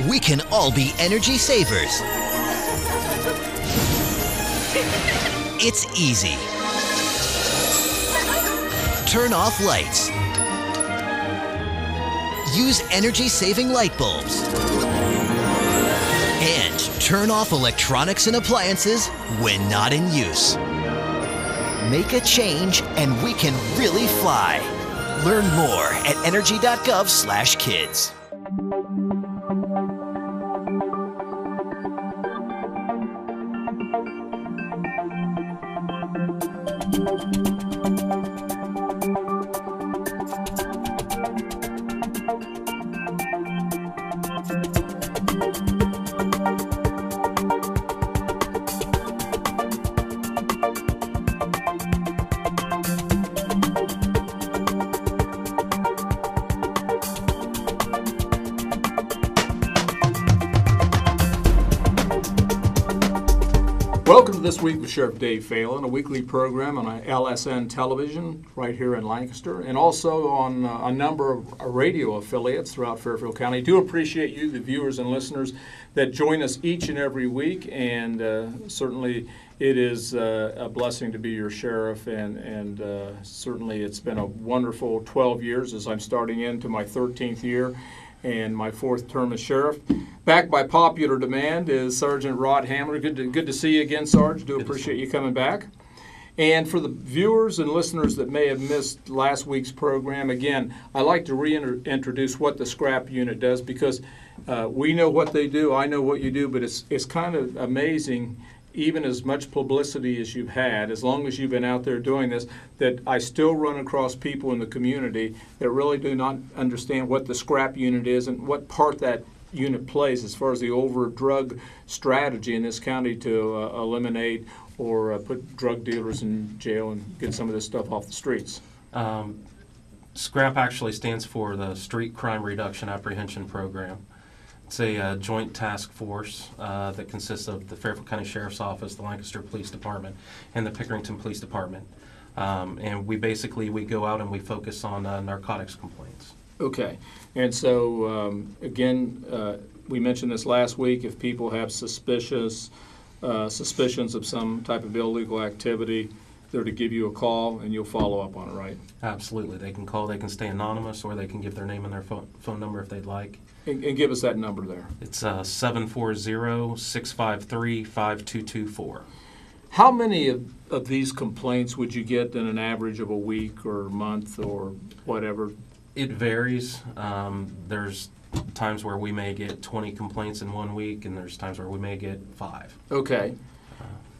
we can all be energy savers. It's easy. Turn off lights. Use energy-saving light bulbs. And turn off electronics and appliances when not in use. Make a change and we can really fly. Learn more at energy.gov/kids. Welcome to This Week with Sheriff Dave Phelan, a weekly program on LSN television right here in Lancaster, and also on a number of radio affiliates throughout Fairfield County. Do appreciate you, the viewers and listeners, that join us each and every week, and certainly it is a blessing to be your sheriff, and certainly it's been a wonderful 12 years as I'm starting into my 13th year and my 4th term as sheriff. Back by popular demand is Sgt Rod Hamler. Good to see you again, Sarge. Do appreciate you coming back. And for the viewers and listeners that may have missed last week's program, again, I like to reintroduce what the scrap unit does, because we know what they do, I know what you do, but it's kind of amazing, even as much publicity as you've had, as long as you've been out there doing this, that I still run across people in the community that really do not understand what the scrap unit is and what part that unit plays as far as the over-drug strategy in this county to eliminate or put drug dealers in jail and get some of this stuff off the streets. SCRAP actually stands for the Street Crime Reduction Apprehension Program. It's a joint task force that consists of the Fairfield County Sheriff's Office, the Lancaster Police Department, and the Pickerington Police Department. And we go out and we focus on narcotics complaints. Okay. And so, again, we mentioned this last week. If people have suspicions of some type of illegal activity, they're to give you a call and you'll follow up on it, right? Absolutely. They can call, they can stay anonymous, or they can give their name and their phone number if they'd like. And give us that number there. It's 740-653-5224. How many of these complaints would you get in an average of a week or month or whatever? It varies. There's times where we may get 20 complaints in 1 week, and there's times where we may get 5. Okay.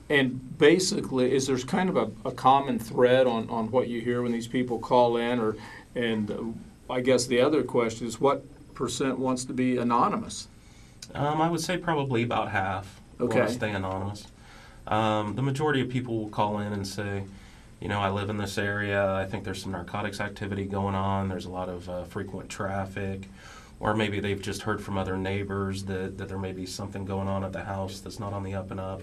And basically, is there kind of a common thread on what you hear when these people call in? And I guess the other question is, what percent wants to be anonymous? I would say probably about half want to stay anonymous. The majority of people will call in and say, you know, I live in this area, I think there's some narcotics activity going on, there's a lot of frequent traffic, or maybe they've just heard from other neighbors that there may be something going on at the house that's not on the up and up,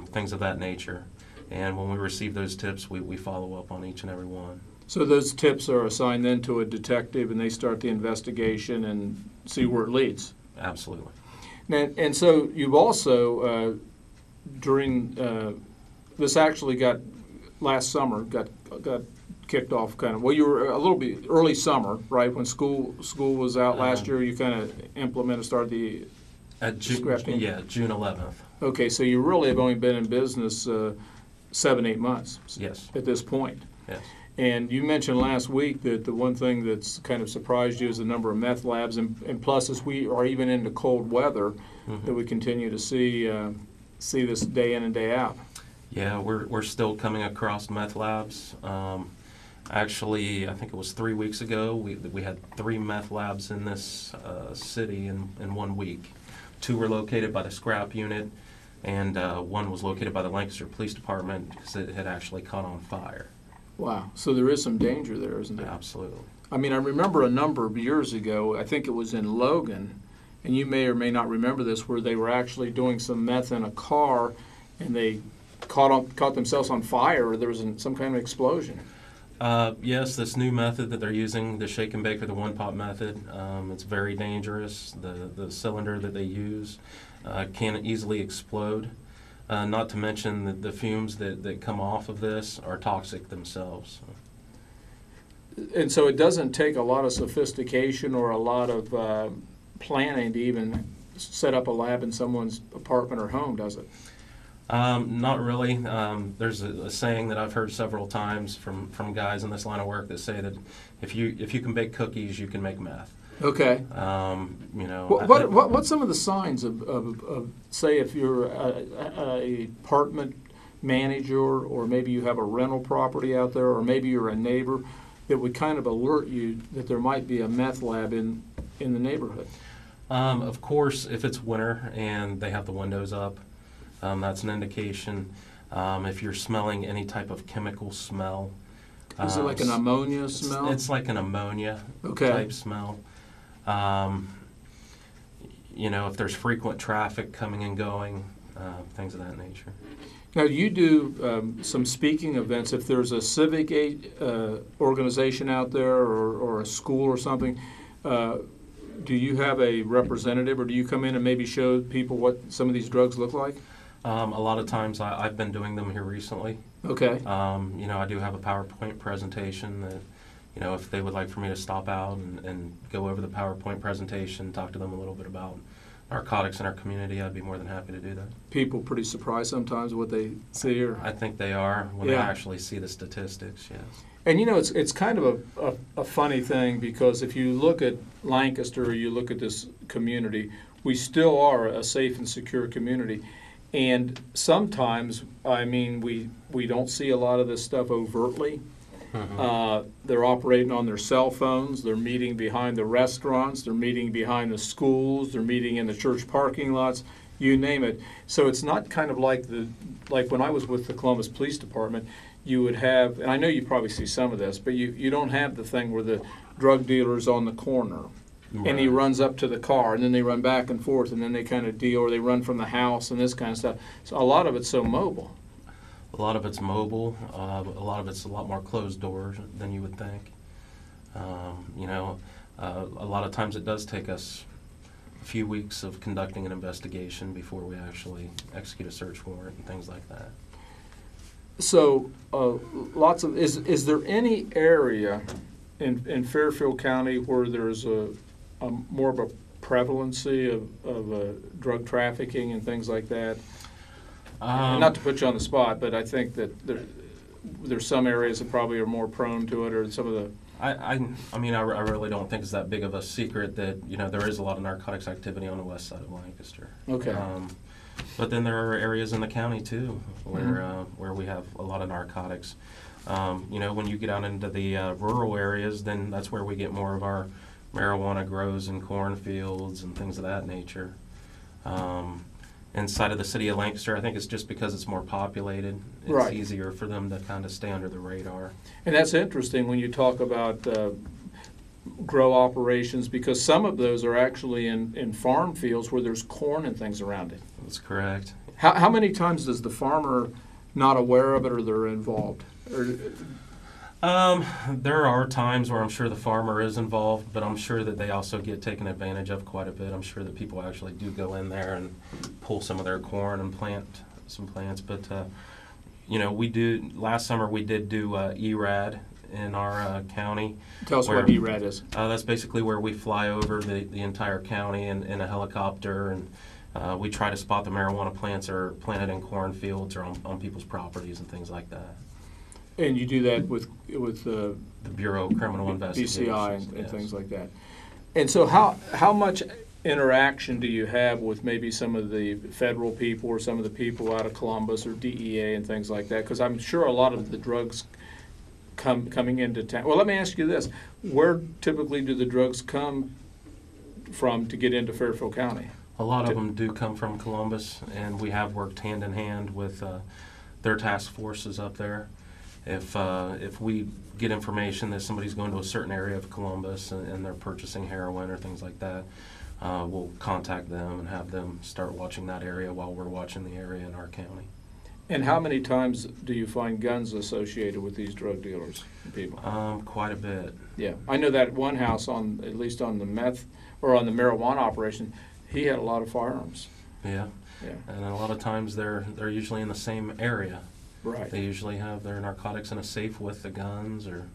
things of that nature. And when we receive those tips, we follow up on each and every one. So those tips are assigned then to a detective, and they start the investigation and see where it leads? Absolutely. And so you've also, during, this actually got, last summer, got kicked off kind of, well, you were a little bit early summer, right? When school was out last year, you kind of started the scrapping? Yeah, June 11th. Okay, so you really have only been in business 7-8 months. Yes. At this point. Yes. And you mentioned last week that the one thing that's kind of surprised you is the number of meth labs, and plus as we are even into cold weather, that we continue to see this day in and day out. Yeah, we're still coming across meth labs. Actually, I think it was 3 weeks ago, we had 3 meth labs in this city in 1 week. 2 were located by the scrap unit, and 1 was located by the Lancaster Police Department because it had actually caught on fire. Wow. So there is some danger there, isn't there? Absolutely. I mean, I remember a number of years ago, I think it was in Logan, and you may or may not remember this, where they were actually doing some meth in a car, and they caught themselves on fire, or there was some kind of explosion. Yes, this new method that they're using, the shake and bake or the one-pot method, it's very dangerous. The cylinder that they use can easily explode. Not to mention that the fumes that come off of this are toxic themselves. And so it doesn't take a lot of sophistication or a lot of planning to even set up a lab in someone's apartment or home, does it? Not really. There's a saying that I've heard several times from guys in this line of work that say that if you can bake cookies, you can make meth. Okay. You know. What's some of the signs of say if you're a apartment manager, or maybe you have a rental property out there, or maybe you're a neighbor, that would kind of alert you that there might be a meth lab in the neighborhood? Of course, if it's winter and they have the windows up, that's an indication. If you're smelling any type of chemical smell. Is it like an ammonia smell? It's like an ammonia type smell. You know, if there's frequent traffic coming and going, things of that nature. Now, you do some speaking events. If there's a civic organization out there or a school or something, do you have a representative, or do you come in and maybe show people what some of these drugs look like? A lot of times I've been doing them here recently. Okay. You know, I do have a PowerPoint presentation that, you know, if they would like for me to stop out and go over the PowerPoint presentation, talk to them a little bit about narcotics in our community, I'd be more than happy to do that. People pretty surprised sometimes what they see? Or I think they are when they actually see the statistics, yes. And you know, it's kind of a funny thing, because if you look at Lancaster, or you look at this community, we still are a safe and secure community. And sometimes, I mean, we don't see a lot of this stuff overtly. Mm-hmm. They're operating on their cell phones. They're meeting behind the restaurants. They're meeting behind the schools. They're meeting in the church parking lots. You name it. So it's not kind of like when I was with the Columbus Police Department, you would have, and I know you probably see some of this, but you don't have the thing where the drug dealer's on the corner. Right. And he runs up to the car, and then they run back and forth, and then they kind of deal, or they run from the house and this kind of stuff. So a lot of it's so mobile. A lot of it's mobile. A lot of it's a lot more closed doors than you would think. You know, a lot of times it does take us a few weeks of conducting an investigation before we actually execute a search warrant and things like that. So is there any area in Fairfield County where there's a more of a prevalency of drug trafficking and things like that? And not to put you on the spot, but I think that there's some areas that probably are more prone to it, or some of the... I mean, I really don't think it's that big of a secret that, you know, there is a lot of narcotics activity on the west side of Lancaster. Okay. But then there are areas in the county, too, where we have a lot of narcotics. You know, when you get out into the rural areas, then that's where we get more of our marijuana grows in cornfields and things of that nature. Inside of the city of Lancaster, I think it's just because it's more populated. It's easier for them to kind of stay under the radar. And that's interesting when you talk about grow operations, because some of those are actually in farm fields where there's corn and things around it. That's correct. How many times does the farmer not aware of it, or they're involved? There are times where I'm sure the farmer is involved, but I'm sure that they also get taken advantage of quite a bit. I'm sure that people actually do go in there and pull some of their corn and plant some plants. But, you know, last summer we did do ERAD in our county. Tell us what ERAD is. That's basically where we fly over the entire county in a helicopter, and we try to spot the marijuana plants that are planted in cornfields or on people's properties and things like that. And you do that with the Bureau of Criminal Investigations, BCI and things like that. And so how much interaction do you have with maybe some of the federal people or some of the people out of Columbus or DEA and things like that? Because I'm sure a lot of the drugs coming into town. Well, let me ask you this. Where typically do the drugs come from to get into Fairfield County? A lot of them do come from Columbus, and we have worked hand in hand with their task forces up there. If we get information that somebody's going to a certain area of Columbus and they're purchasing heroin or things like that, we'll contact them and have them start watching that area while we're watching the area in our county. And how many times do you find guns associated with these drug dealers and people? Quite a bit. Yeah, I know that one house at least on the meth or on the marijuana operation, he had a lot of firearms. Yeah. Yeah. And a lot of times they're usually in the same area. Right. They usually have their narcotics in a safe with the guns or.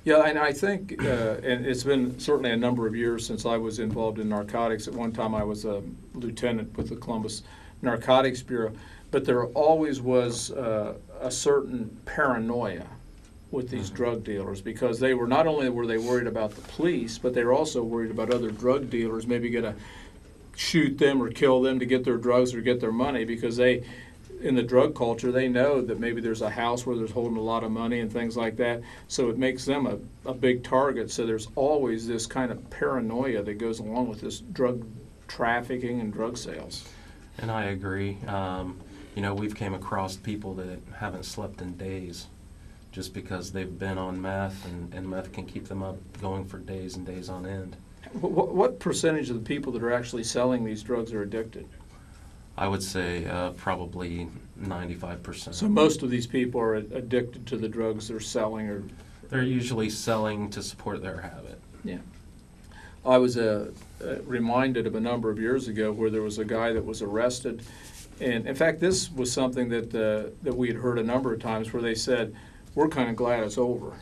Yeah, and I think, and it's been certainly a number of years since I was involved in narcotics. At one time I was a lieutenant with the Columbus Narcotics Bureau, but there always was a certain paranoia with these drug dealers, because they were not only were they worried about the police, but they were also worried about other drug dealers maybe going to shoot them or kill them to get their drugs or get their money, because they, in the drug culture, they know that maybe there's a house where there's holding a lot of money and things like that, so it makes them a big target. So there's always this kind of paranoia that goes along with this drug trafficking and drug sales. And I agree. We've came across people that haven't slept in days just because they've been on meth, and meth can keep them up going for days and days on end. What percentage of the people that are actually selling these drugs are addicted? I would say probably 95%. So most of these people are addicted to the drugs they're selling, or they're usually selling to support their habit. Yeah. I was reminded of a number of years ago where there was a guy that was arrested, and in fact this was something that we had heard a number of times, where they said, we're kind of glad it's over,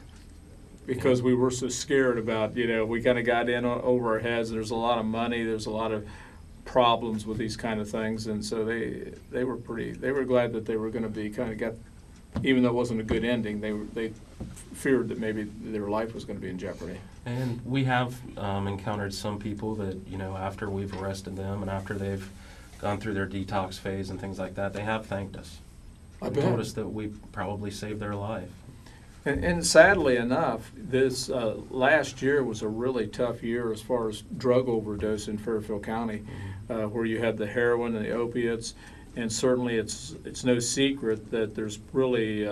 because we were so scared about, we kind of got in over our heads. There's a lot of money, there's a lot of problems with these kind of things, and so they were glad that they were going to be kind of even though it wasn't a good ending, they feared that maybe their life was going to be in jeopardy. And we have encountered some people that, after we've arrested them and after they've gone through their detox phase and things like that, they have thanked us. They told us that we probably saved their life. And sadly enough, this last year was a really tough year as far as drug overdose in Fairfield County, where you had the heroin and the opiates, and certainly it's no secret that there's really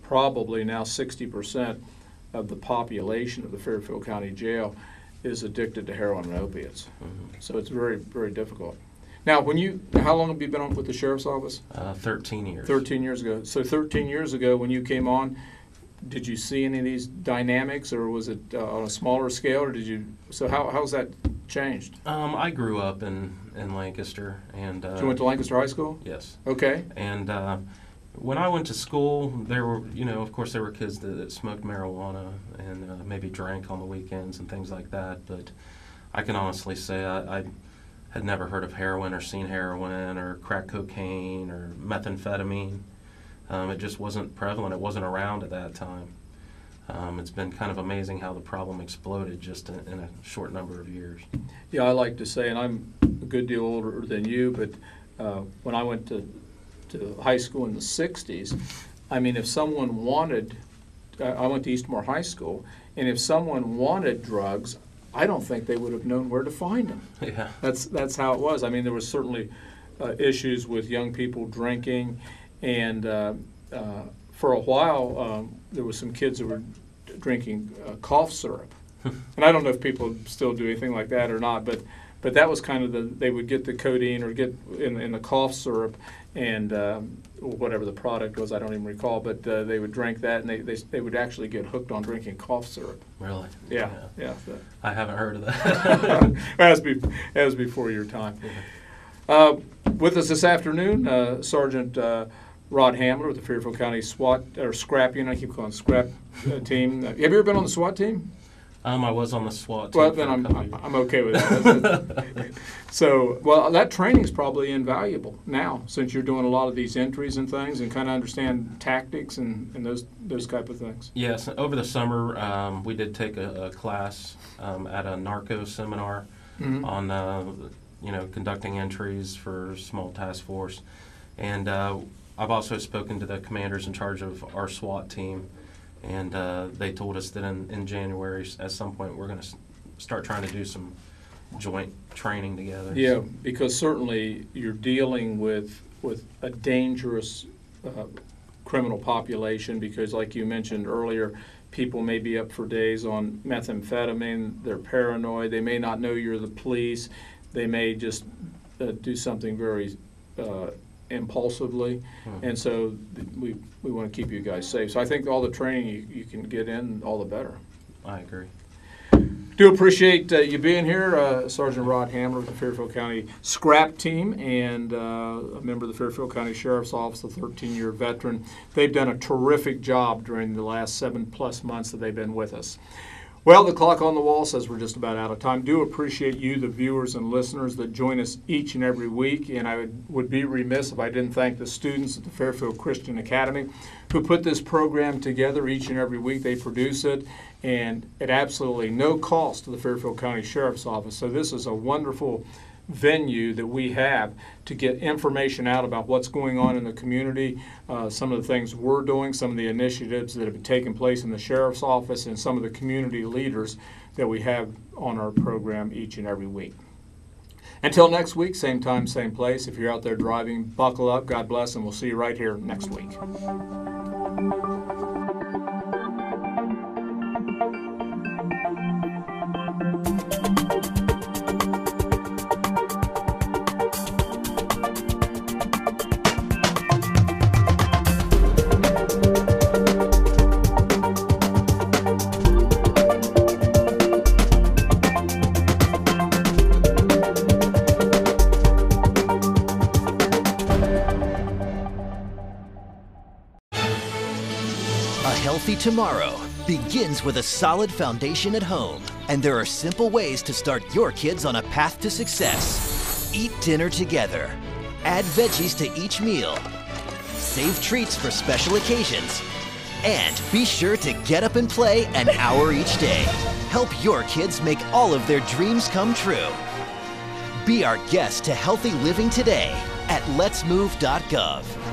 probably now 60% of the population of the Fairfield County Jail is addicted to heroin and opiates. Mm-hmm. So it's very, very difficult. Now, how long have you been on with the Sheriff's Office? 13 years. 13 years ago. So 13 years ago, when you came on, did you see any of these dynamics, or was it on a smaller scale, or how's that changed? I grew up in Lancaster, and so you went to Lancaster High School? Yes. Okay. And when I went to school, there were, of course, there were kids that smoked marijuana and maybe drank on the weekends and things like that. But I can honestly say I had never heard of heroin or seen heroin or crack cocaine or methamphetamine. It just wasn't prevalent. It wasn't around at that time. It's been kind of amazing how the problem exploded just in a short number of years. Yeah, I like to say, and I'm a good deal older than you, but when I went to high school in the 60s, I mean, if someone wanted, I went to Eastmore High School, and if someone wanted drugs, I don't think they would have known where to find them. Yeah. That's how it was. I mean, there was certainly issues with young people drinking, and for a while there was some kids that were drinking cough syrup. And I don't know if people still do anything like that or not, but that was kind of they would get the codeine or get in the cough syrup, and whatever the product was, I don't even recall, but they would drink that, and they would actually get hooked on drinking cough syrup. Really? Yeah. I haven't heard of that. That was before your time. With us this afternoon, Sergeant Rod Hamler with the Fairfield County SWAT, or Scrap Unit, I keep calling it Scrap team. Have you ever been on the SWAT team? I was on the SWAT team. Well, then I'm okay with that. So, that training's probably invaluable now, since you're doing a lot of these entries and things, and kind of understand tactics and those type of things. Yes, over the summer we did take a class at a narco seminar on conducting entries for small task force, and I've also spoken to the commanders in charge of our SWAT team. And they told us that in January, at some point, we're going to start trying to do some joint training together. Yeah, because certainly you're dealing with a dangerous criminal population, because like you mentioned earlier, people may be up for days on methamphetamine, they're paranoid, they may not know you're the police, they may just do something very impulsively, and so we want to keep you guys safe. So I think all the training you can get in, all the better. I agree. Do appreciate you being here, Sergeant Rod Hamler with the Fairfield County Scrap Team and a member of the Fairfield County Sheriff's Office, a 13-year veteran. They've done a terrific job during the last 7+ months that they've been with us. Well, the clock on the wall says we're just about out of time. Do appreciate you, the viewers and listeners that join us each and every week, and I would be remiss if I didn't thank the students at the Fairfield Christian Academy who put this program together each and every week. They produce it, and at absolutely no cost to the Fairfield County Sheriff's Office. So this is a wonderful venue that we have to get information out about what's going on in the community, some of the things we're doing, some of the initiatives that have been taking place in the Sheriff's Office, and some of the community leaders that we have on our program each and every week. Until next week, same time, same place. If you're out there driving, buckle up, God bless, and we'll see you right here next week. Tomorrow begins with a solid foundation at home, and there are simple ways to start your kids on a path to success. Eat dinner together. Add veggies to each meal. Save treats for special occasions. And be sure to get up and play an hour each day. Help your kids make all of their dreams come true. Be our guest to healthy living today at letsmove.gov.